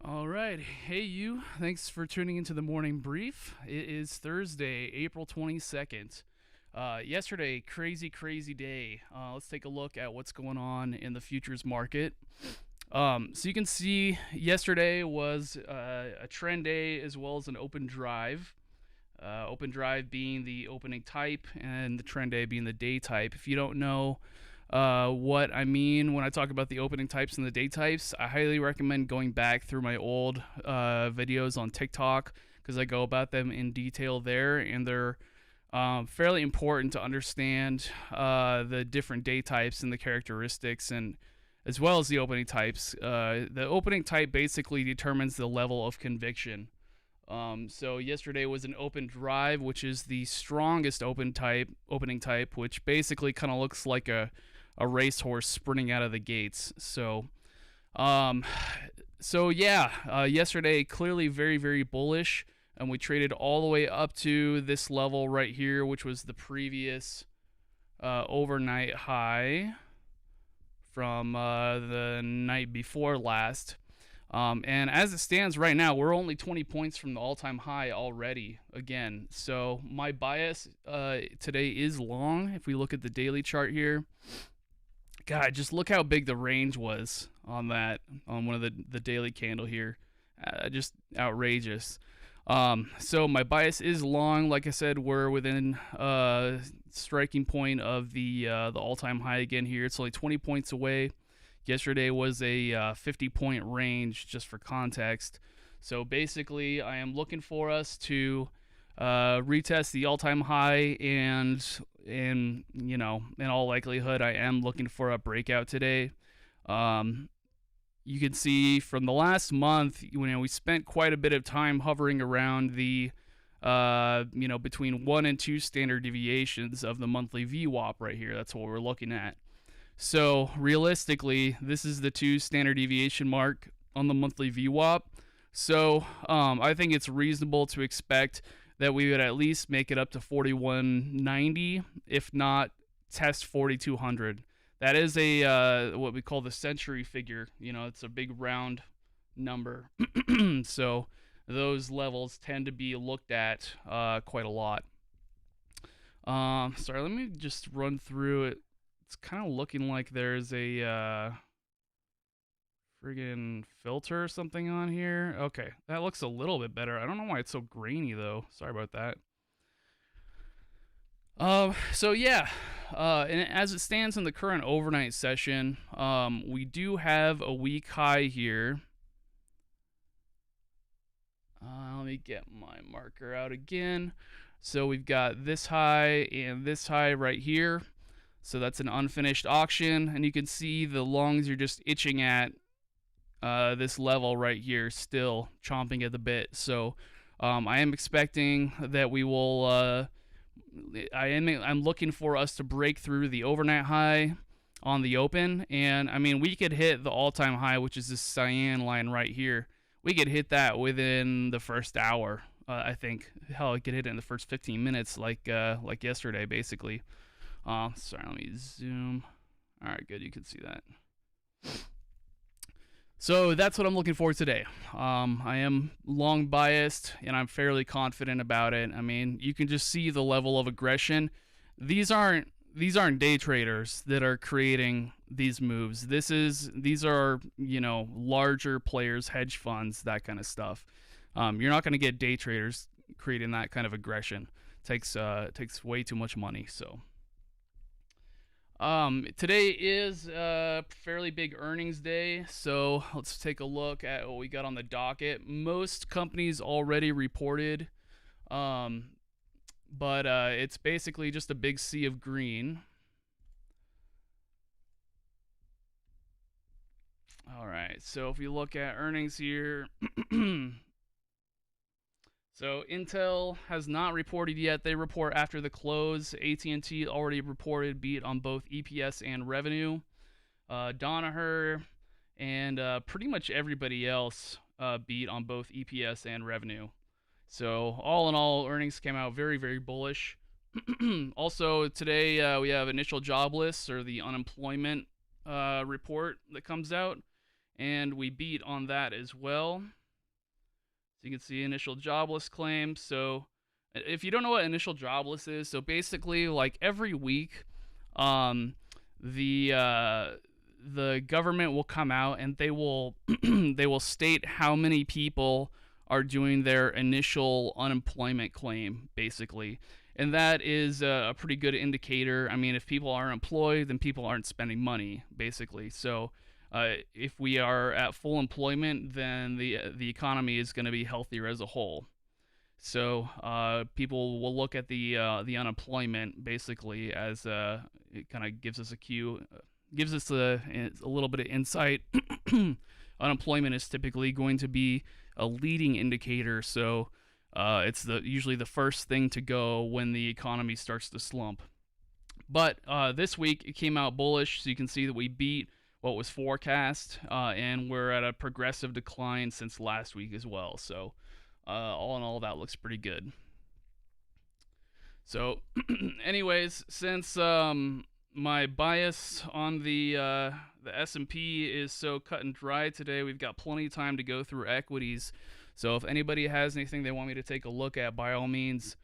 All right. Hey, you. Thanks for tuning into the morning brief. It is Thursday, April 22nd. Yesterday, crazy day. Let's take a look at what's going on in the futures market. So you can see yesterday was a trend day as well as an open drive. Open drive being the opening type and the trend day being the day type. If you don't know what I mean when I talk about the opening types and the day types, I highly recommend going back through my old videos on TikTok because I go about them in detail there, and they're fairly important to understand the different day types and the characteristics, and as well as the opening types. The opening type basically determines the level of conviction. So yesterday was an open drive, which is the strongest opening type, which basically kind of looks like a racehorse sprinting out of the gates. Um, yesterday clearly very bullish, and we traded all the way up to this level right here, which was the previous overnight high from the night before last. And as it stands right now, we're only 20 points from the all-time high already again. So my bias today is long. If we look at the daily chart here, God, just look how big the range was on one of the daily candle here. Just outrageous. So my bias is long. Like I said, we're within striking point of the all-time high again here. It's only 20 points away. Yesterday was a 50-point range, just for context. So basically, I am looking for us to retest the all-time high, and in all likelihood, I am looking for a breakout today. You can see from the last month, we spent quite a bit of time hovering around the between 1 and 2 standard deviations of the monthly VWAP right here. That's what we're looking at. So realistically, this is the 2 standard deviation mark on the monthly VWAP. So I think it's reasonable to expect that we would at least make it up to 4190, if not test 4200. That is a what we call the century figure. It's a big round number. So those levels tend to be looked at quite a lot. Sorry, let me just run through it. It's kind of looking like there's a friggin' filter or something on here. Okay, that looks a little bit better. I don't know why it's so grainy though. Sorry about that. And as it stands in the current overnight session, we do have a weak high here. Let me get my marker out again. So we've got this high and this high right here. So that's an unfinished auction, and you can see the longs are just itching at this level right here, still chomping at the bit. So I am expecting that we will. I'm looking for us to break through the overnight high on the open, and I mean we could hit the all-time high, which is this cyan line right here. We could hit that within the first hour. I think hell, I could hit it in the first 15 minutes, like yesterday, basically. Sorry, let me zoom. All right, good. You can see that. So that's what I'm looking for today. I am long biased, and I'm fairly confident about it. I mean, you can just see the level of aggression. These aren't day traders that are creating these moves. These are larger players, hedge funds, that kind of stuff. You're not going to get day traders creating that kind of aggression. It takes way too much money. So. Today is a fairly big earnings day, so let's take a look at what we got on the docket. Most companies already reported, but it's basically just a big sea of green. All right, so if we look at earnings here, so Intel has not reported yet. They report after the close. AT&T already reported beat on both EPS and revenue. Danaher and pretty much everybody else beat on both EPS and revenue. So all in all, earnings came out very bullish. Also today we have initial jobless, or the unemployment report that comes out, and we beat on that as well. So you can see initial jobless claims. So if you don't know what initial jobless is, so basically like every week, um, the government will come out and they will they will state how many people are doing their initial unemployment claim, basically. And that is a pretty good indicator. I mean, if people aren't employed, then people aren't spending money, basically. So if we are at full employment, then the economy is going to be healthier as a whole. So people will look at the unemployment basically as it kind of gives us a cue, gives us a little bit of insight. Unemployment is typically going to be a leading indicator, so it's usually the first thing to go when the economy starts to slump. But this week it came out bullish, so you can see that we beat what was forecast, and we're at a progressive decline since last week as well. So all in all, that looks pretty good. So, anyways, since my bias on the S&P is so cut and dry today, we've got plenty of time to go through equities. So if anybody has anything they want me to take a look at, by all means,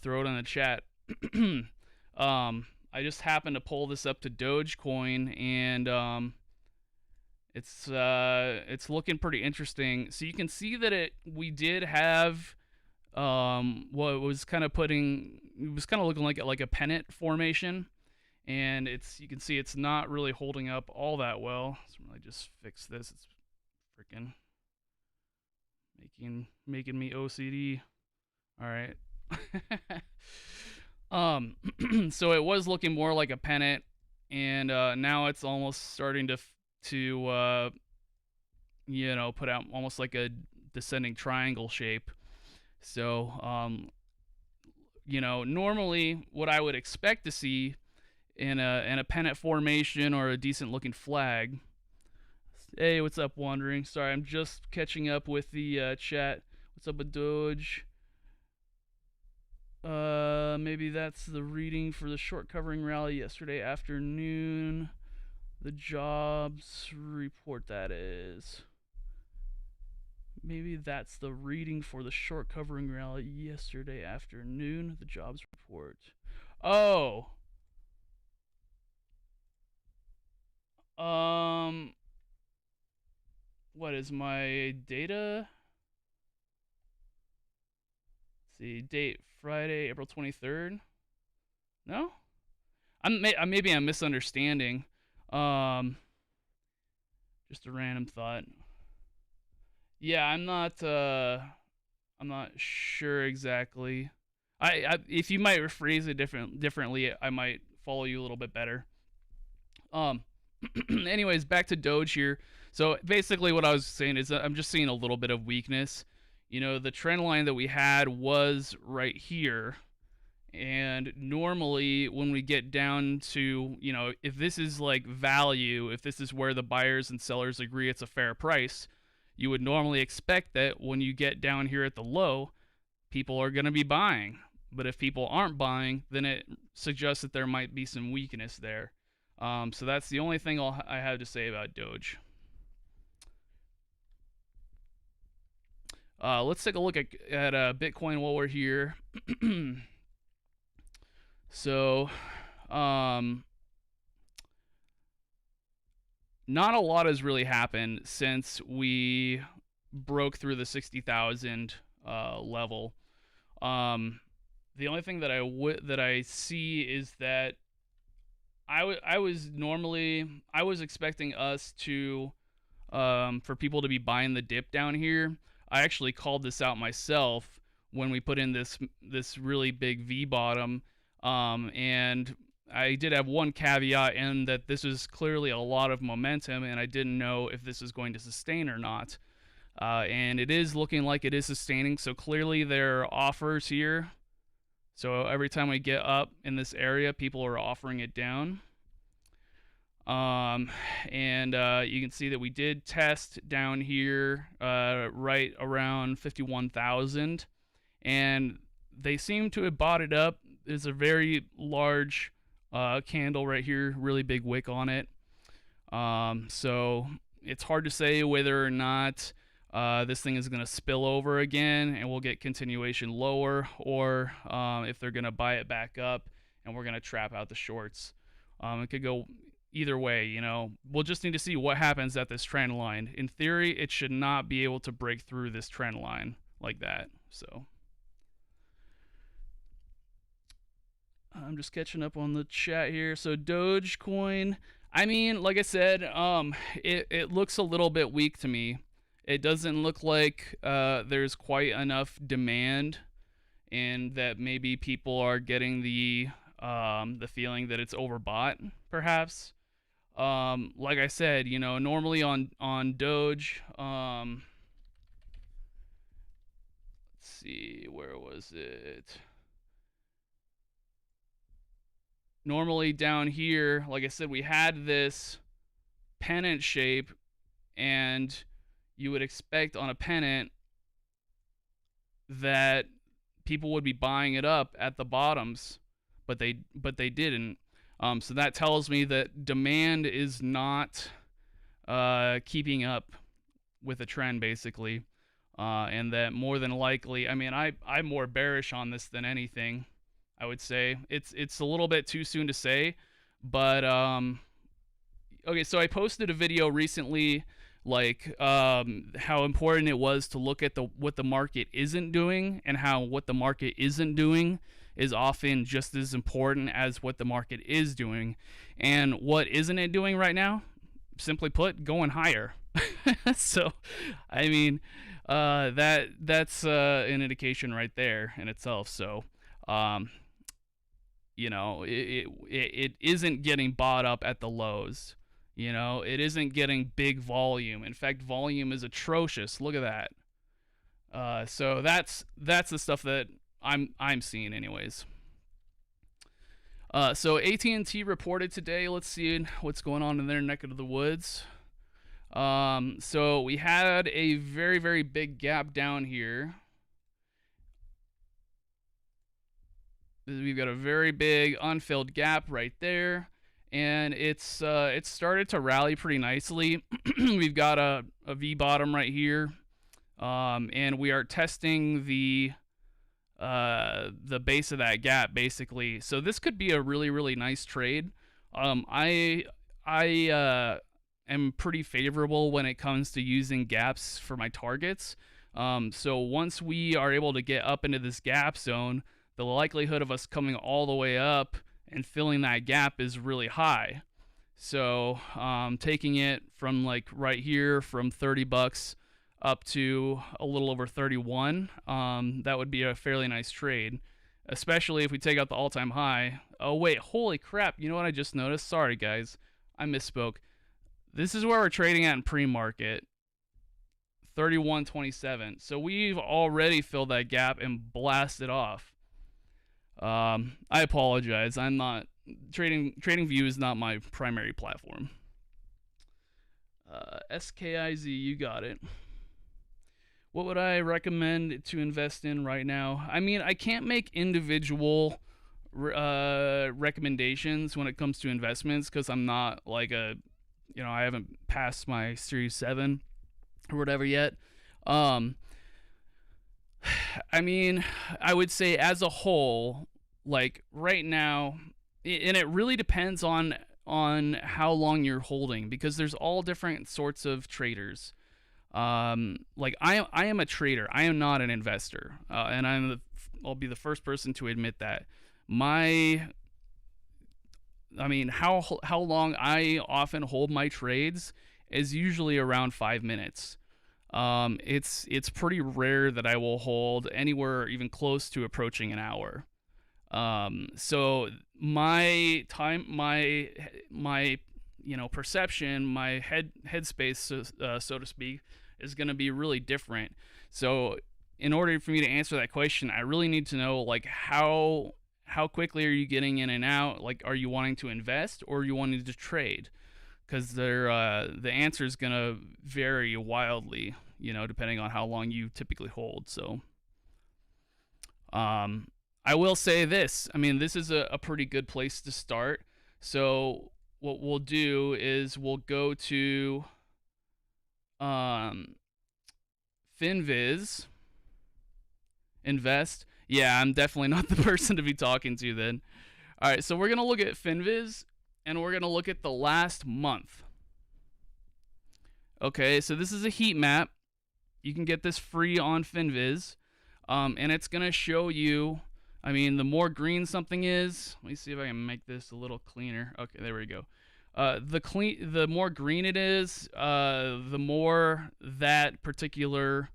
throw it in the chat. I just happened to pull this up to Dogecoin, and it's looking pretty interesting. So you can see that we did have what was kind of looking like a pennant formation, and you can see it's not really holding up all that well. So I just fix this. It's freaking making me OCD. All right. So it was looking more like a pennant, and now it's almost starting to put out almost like a descending triangle shape. So normally what I would expect to see in a pennant formation or a decent looking flag. Hey, what's up, Wandering? Sorry, I'm just catching up with the chat. What's up with Doge? Maybe that's the reading for the short covering rally yesterday afternoon. The jobs report, that is. Maybe that's the reading for the short covering rally yesterday afternoon. The jobs report. Oh. What is my data? Let's see, date Friday, April 23rd. No? Maybe I'm misunderstanding. Just a random thought. Yeah, I'm not sure exactly. If you might rephrase it differently, I might follow you a little bit better. Anyways, back to Doge here. So basically what I was saying is I'm just seeing a little bit of weakness. The trend line that we had was right here. And normally when we get down to, if this is like value, if this is where the buyers and sellers agree it's a fair price, you would normally expect that when you get down here at the low, people are going to be buying. But if people aren't buying, then it suggests that there might be some weakness there. So that's the only thing I have to say about Doge. Let's take a look at Bitcoin while we're here. So, not a lot has really happened since we broke through the 60,000 level. The only thing that I see is that I was expecting us to for people to be buying the dip down here. I actually called this out myself when we put in this really big V bottom, and I did have one caveat in that this is clearly a lot of momentum, and I didn't know if this is going to sustain or not. And it is looking like it is sustaining, so clearly there are offers here. So every time we get up in this area, people are offering it down. And you can see that we did test down here right around 51,000, and they seem to have bought it up. There's a very large candle right here, really big wick on it. So it's hard to say whether or not this thing is going to spill over again and we'll get continuation lower, or if they're going to buy it back up and we're going to trap out the shorts. It could go either way, you know. We'll just need to see what happens at this trend line. In theory, it should not be able to break through this trend line like that. So I'm just catching up on the chat here. So Dogecoin, I mean, like I said, it looks a little bit weak to me. It doesn't look like there's quite enough demand, and that maybe people are getting the feeling that it's overbought, perhaps. Like I said, you know, normally on Doge, let's see, where was it? Normally down here, like I said, we had this pennant shape, and you would expect on a pennant that people would be buying it up at the bottoms, but they didn't. So that tells me that demand is not keeping up with the trend, basically, and that more than likely, I mean, I'm more bearish on this than anything. I would say it's a little bit too soon to say, but okay. So I posted a video recently, like how important it was to look at what the market isn't doing, and how what the market isn't doing is often just as important as what the market is doing. And what isn't it doing right now? Simply put, going higher. So, I mean, that's an indication right there in itself. So, you know, it isn't getting bought up at the lows. You know, it isn't getting big volume. In fact, volume is atrocious. Look at that. So that's the stuff that I'm seeing, anyways. So AT&T reported today. Let's see what's going on in their neck of the woods. So we had a very, very big gap down here. We've got a very big unfilled gap right there, and it's started to rally pretty nicely. We've got a V bottom right here, and we are testing the base of that gap, basically. So this could be a really, really nice trade. I am pretty favorable when it comes to using gaps for my targets. So once we are able to get up into this gap zone, the likelihood of us coming all the way up and filling that gap is really high. So taking it from like right here, from $30 up to a little over 31, that would be a fairly nice trade, especially if we take out the all-time high. Oh wait, holy crap, you know what I just noticed? Sorry guys, I misspoke. This is where we're trading at in pre-market, 31.27. So we've already filled that gap and blasted off. I apologize. I'm not TradingView is not my primary platform. SKIZ, you got it. What would I recommend to invest in right now? I mean, I can't make individual recommendations when it comes to investments, because I'm not like I haven't passed my Series 7 or whatever yet. I mean, I would say as a whole, like right now, and it really depends on how long you're holding, because there's all different sorts of traders. Like I am a trader. I am not an investor, and I'll be the first person to admit that. How long I often hold my trades is usually around 5 minutes. It's pretty rare that I will hold anywhere even close to approaching an hour. So my time, my perception, my headspace, so to speak, is going to be really different. So in order for me to answer that question, I really need to know, like, how quickly are you getting in and out? Like, are you wanting to invest or are you wanting to trade? Because the answer is going to vary wildly, depending on how long you typically hold. So I will say this. I mean, this is a pretty good place to start. So what we'll do is we'll go to Um, Finviz, invest. Yeah, I'm definitely not the person to be talking to then. All right, so we're going to look at Finviz and we're going to look at the last month. Okay, so this is a heat map. You can get this free on Finviz. And it's going to show you, I mean, the more green something is, let me see if I can make this a little cleaner. Okay, there we go. The more green it is, the more that particular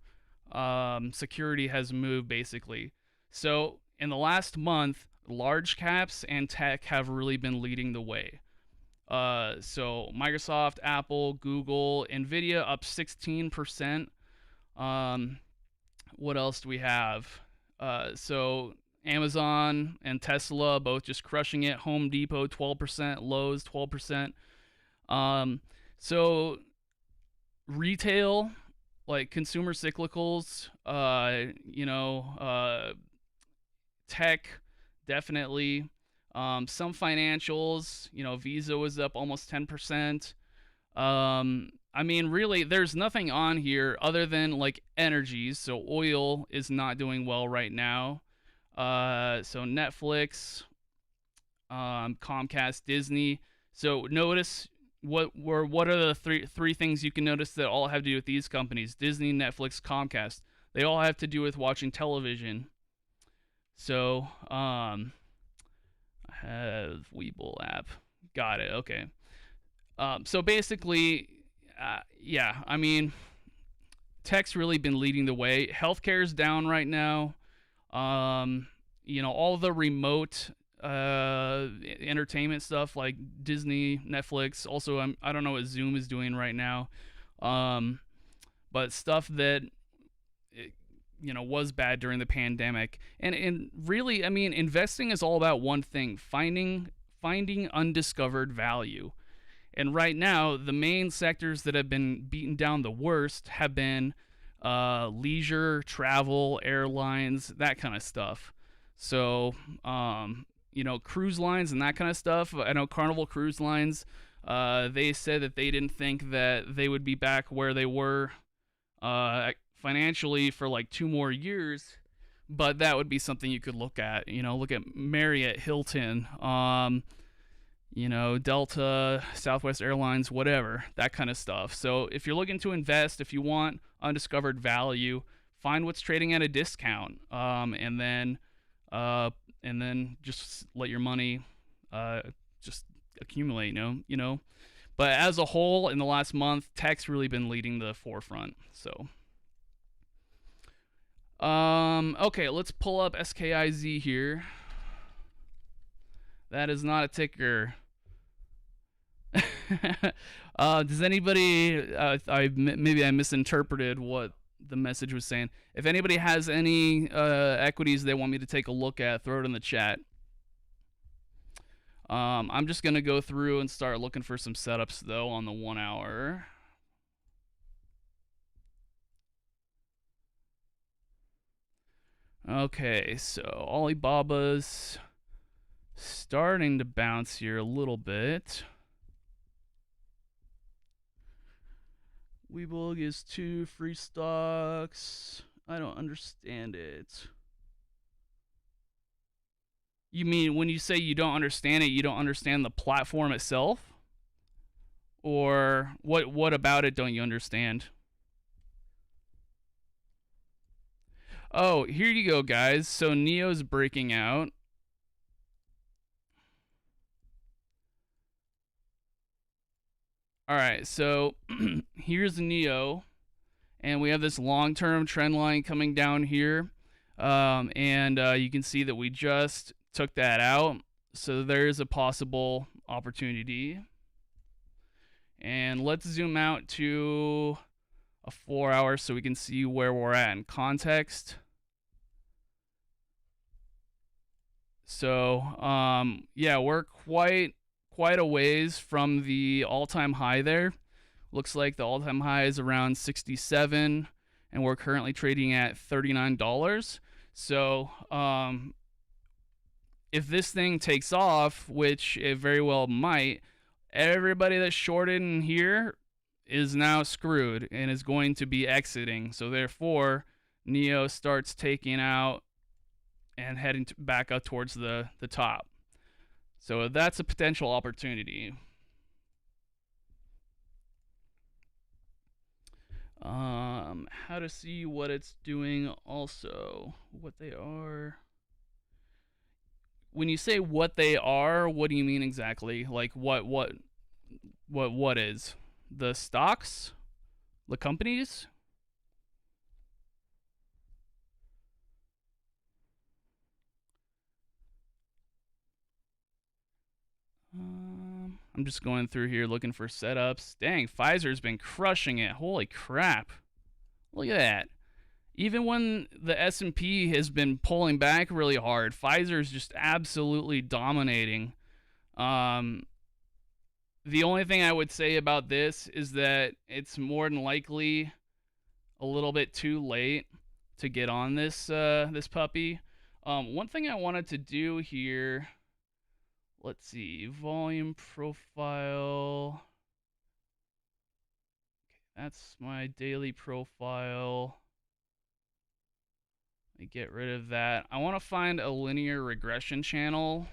security has moved, basically. So in the last month, large caps and tech have really been leading the way. So Microsoft, Apple, Google, Nvidia up 16%. What else do we have? So Amazon and Tesla both just crushing it. Home Depot 12%, Lowe's 12%. So retail, like consumer cyclicals, tech, definitely. Some financials, Visa was up almost 10%. I mean, really, there's nothing on here other than like energies. So oil is not doing well right now. So Netflix, Comcast, Disney. So notice what are the three things you can notice that all have to do with these companies: Disney, Netflix, Comcast. They all have to do with watching television. So I have Webull app. Got it. Okay. So basically, yeah, I mean, tech's really been leading the way. Healthcare's down right now. All the remote entertainment stuff like Disney, Netflix. Also, I don't know what Zoom is doing right now. But stuff that was bad during the pandemic. And really, I mean, investing is all about one thing: finding undiscovered value. And right now, the main sectors that have been beaten down the worst have been leisure, travel, airlines, that kind of stuff. So, cruise lines and that kind of stuff. I know Carnival Cruise Lines, they said that they didn't think that they would be back where they were financially for like 2 more years. But that would be something you could look at. Look at Marriott, Hilton, Delta, Southwest Airlines, whatever, that kind of stuff. So if you're looking to invest, if you want undiscovered value, find what's trading at a discount, and then just let your money just accumulate. But as a whole, in the last month, tech's really been leading the forefront. So. Okay, let's pull up SKIZ here. That is not a ticker. Does anybody? Maybe I misinterpreted what the message was saying. If anybody has any equities they want me to take a look at, throw it in the chat. I'm just gonna go through and start looking for some setups though on the 1 hour. Okay, so Alibaba's starting to bounce here a little bit. Webull gives 2 free stocks. I don't understand it. You mean when you say you don't understand it, you don't understand the platform itself? Or what about it don't you understand? Oh, here you go, guys. So Neo's breaking out. All right, so here's Neo, and we have this long-term trend line coming down here, and you can see that we just took that out. So there's a possible opportunity. And let's zoom out to a 4 hour so we can see where we're at in context. So yeah, we're quite a ways from the all-time high there. Looks like the all-time high is around 67 and we're currently trading at $39. So if this thing takes off, which it very well might, everybody that's shorted in here is now screwed and is going to be exiting. So therefore, Neo starts taking out and heading back up towards the top. So that's a potential opportunity. How to see what it's doing also, what they are. When you say what they are, what do you mean exactly? Like what is? The stocks? The companies? I'm just going through here looking for setups. Dang, Pfizer's been crushing it. Holy crap. Look at that. Even when the S&P has been pulling back really hard, Pfizer's just absolutely dominating. The only thing I would say about this is that it's more than likely a little bit too late to get on this puppy. One thing I wanted to do here, let's see, volume profile. Okay, that's my daily profile. Let me get rid of that. I want to find a linear regression channel.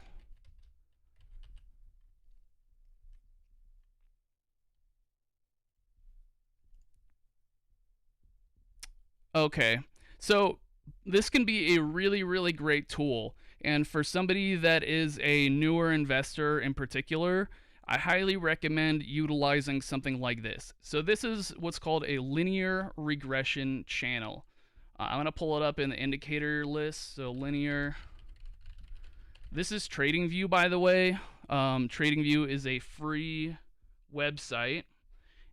Okay, so this can be a really, really great tool. And for somebody that is a newer investor in particular, I highly recommend utilizing something like this. So this is what's called a linear regression channel. I'm going to pull it up in the indicator list. So linear. This is TradingView, by the way. TradingView is a free website.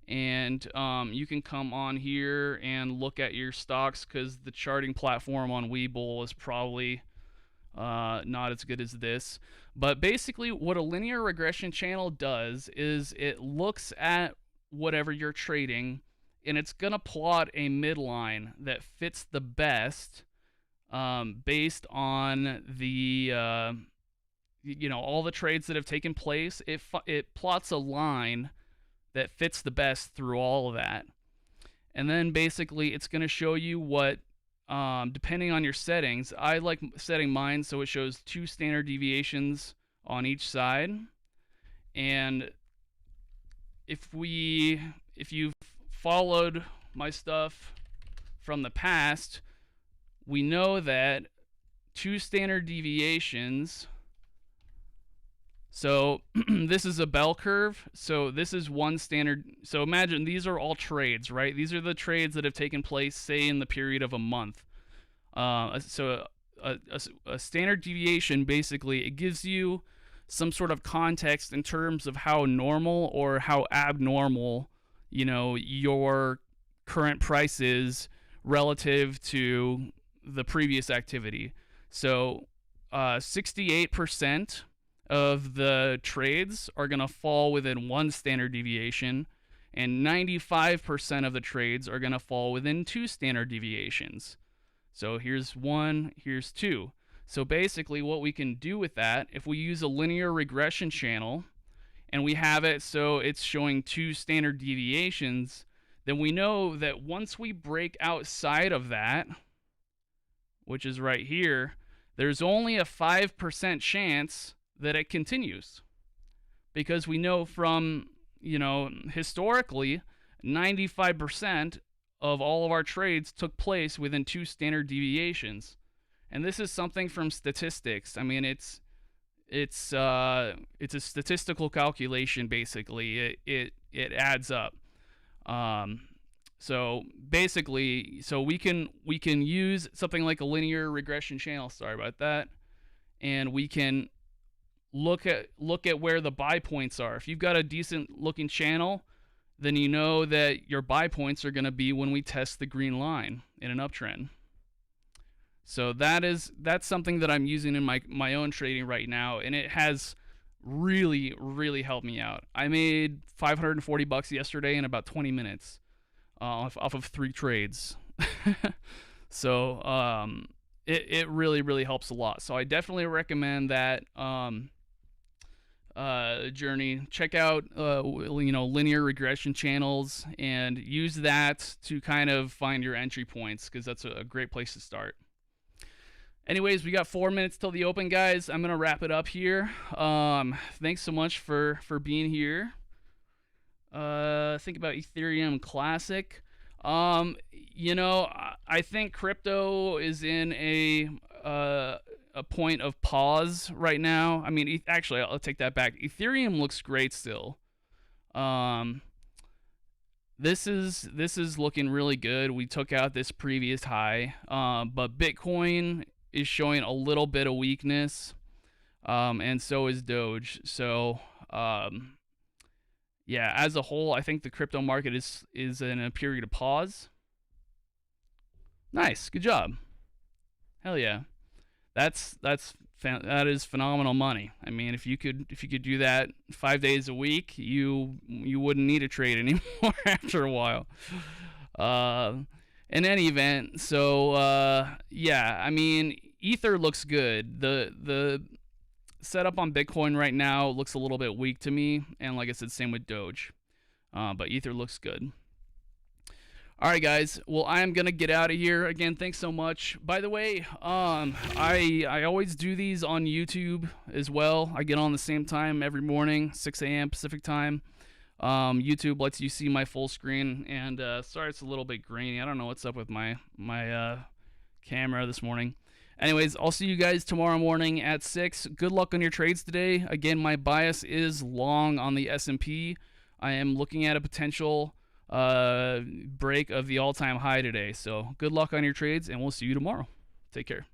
And you can come on here and look at your stocks because the charting platform on Webull is probably not as good as this. But basically what a linear regression channel does is it looks at whatever you're trading and it's going to plot a midline that fits the best based on the all the trades that have taken place. It plots a line that fits the best through all of that. And then basically it's going to show you what, depending on your settings, I like setting mine so it shows 2 standard deviations on each side. And if you've followed my stuff from the past, we know that 2 standard deviations. So this is a bell curve. So this is one standard. So imagine these are all trades, right? These are the trades that have taken place, say, in the period of a month. So a standard deviation, basically, it gives you some sort of context in terms of how normal or how abnormal, your current price is relative to the previous activity. So 68% of the trades are going to fall within 1 standard deviation, and 95% of the trades are going to fall within 2 standard deviations. So here's 1, here's 2. So basically what we can do with that, if we use a linear regression channel and we have it so it's showing 2 standard deviations, then we know that once we break outside of that, which is right here, there's only a 5% chance that it continues, because we know from historically 95% of all of our trades took place within 2 standard deviations. And this is something from statistics. I mean, it's a statistical calculation, basically. It adds up. So basically, we can use something like a linear regression channel. Sorry about that. And we can look at where the buy points are. If you've got a decent looking channel, then you know that your buy points are going to be when we test the green line in an uptrend. So that's something that I'm using in my own trading right now, and it has really, really helped me out. I made $540 yesterday in about 20 minutes off of 3 trades. So it really, really helps a lot. So I definitely recommend that journey, check out linear regression channels and use that to kind of find your entry points, because that's a great place to start. Anyways, we got 4 minutes till the open, guys. I'm gonna wrap it up here. Thanks so much for being here. Think about Ethereum Classic. I think crypto is in a point of pause right now. I mean, actually, I'll take that back. Ethereum looks great still. This is looking really good. We took out this previous high, but Bitcoin is showing a little bit of weakness, and so is Doge. So, yeah, as a whole, I think the crypto market is in a period of pause. Nice, good job. Hell yeah. That is phenomenal money. I mean, if you could do that 5 days a week, you wouldn't need to trade anymore after a while. In any event, so yeah, I mean, Ether looks good. The setup on Bitcoin right now looks a little bit weak to me, and like I said, same with Doge. But Ether looks good. All right, guys. Well, I am gonna get out of here. Again, thanks so much. By the way, I always do these on YouTube as well. I get on the same time every morning, 6 a.m. Pacific time. YouTube lets you see my full screen, and sorry it's a little bit grainy. I don't know what's up with my camera this morning. Anyways, I'll see you guys tomorrow morning at 6. Good luck on your trades today. Again, my bias is long on the S&P. I am looking at a potential break of the all-time high today. So good luck on your trades, and we'll see you tomorrow. Take care.